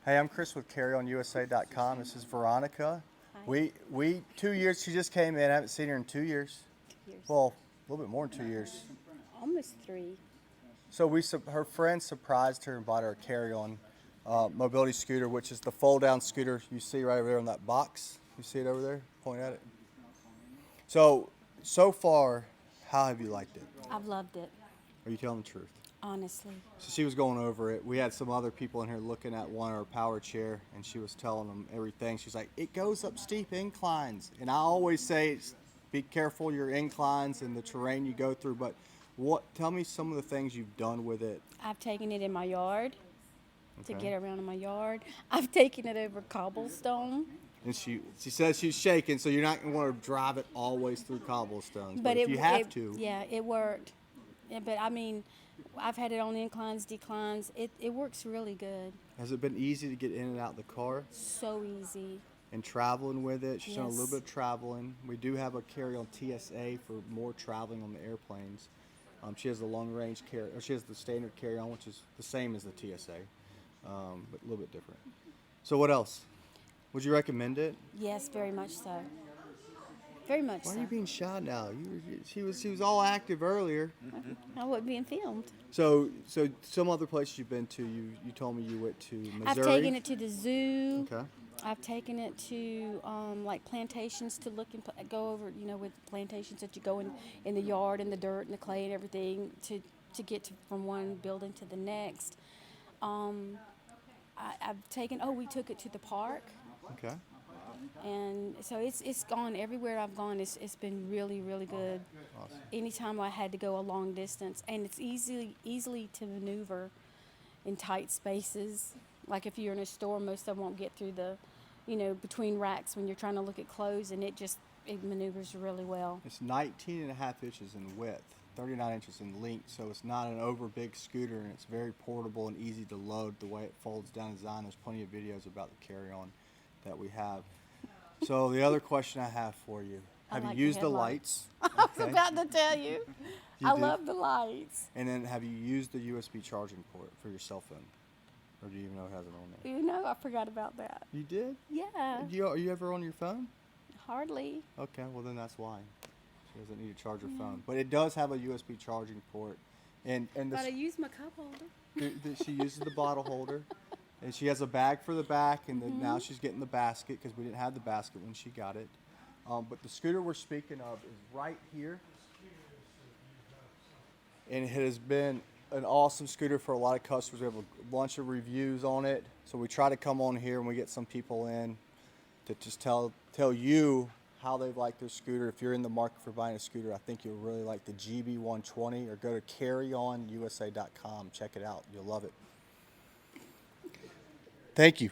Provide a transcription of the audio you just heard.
Hey, I'm Chris with CarryonUSA.com. This is Veronica. Hi. We 2 years. She just came in. I haven't seen her in 2 years. 2 years. Well, a little bit more than 2 years. Almost 3. So her friend surprised her and bought her a Carryon mobility scooter, which is the fold-down scooter you see right over there on that box. You see it over there? Point at it. So far, how have you liked it? I've loved it, Are you telling the truth? honestly. So she was going over it. We had some other people in here looking at one of our power chair, and she was telling them everything. She's like, it goes up steep inclines. And I always say, be careful your inclines and the terrain you go through. But tell me some of the things you've done with it. I've taken it in my yard to Okay. get around in my yard. I've taken it over cobblestone. And she says she's shaking, so you're not going to want to drive it always through cobblestones. But if you have to. Yeah, it worked. Yeah, but I mean, I've had it on inclines, declines. It works really good. Has it been easy to get in and out of the car? So easy. And traveling with it? She's done a little Yes. bit of traveling. We do have a Carryon TSA for more traveling on the airplanes. She has the long-range carry, or she has the standard Carryon, which is the same as the TSA, but a little bit different. So what else? Would you recommend it? Yes, very much so. Very much Why so. are you being shy now? She was all active earlier. I wasn't being filmed. So some other places you've been to, you told me you went to Missouri. I've taken it to the zoo. Okay. I've taken it to like plantations to look and go over, with plantations that you go in the yard and the dirt and the clay and everything to get from one building to the next. We took it to the park, Okay. and so it's gone everywhere I've gone. It's been really, really good. Awesome. Anytime I had to go a long distance, and it's easily to maneuver in tight spaces. Like if you're in a store, most of them won't get through the, between racks when you're trying to look at clothes, and it maneuvers really well. It's 19.5 inches in width, 39 inches in length, so it's not an over big scooter, and it's very portable and easy to load the way it folds down design. There's plenty of videos about the Carryon that we have. So the other question I have for you, I have like you the used the headlights. lights? I was about to tell you. You I did? love the lights. And then have you used the USB charging port for your cell phone? Or do you even know it has it on there? I forgot about that. You did? Yeah, Are you ever on your phone? hardly. Okay, well then that's why. She doesn't need to charge her phone. But it does have a USB charging port. And But I use my cup holder. she uses the bottle holder. And she has a bag for the back, and now she's getting the basket because we didn't have the basket when she got it. But the scooter we're speaking of is right here. And it has been an awesome scooter for a lot of customers. We have a bunch of reviews on it. So we try to come on here and we get some people in to just tell you how they've liked their scooter. If you're in the market for buying a scooter, I think you'll really like the GB120, or go to CarryonUSA.com. Check it out. You'll love it. Thank you.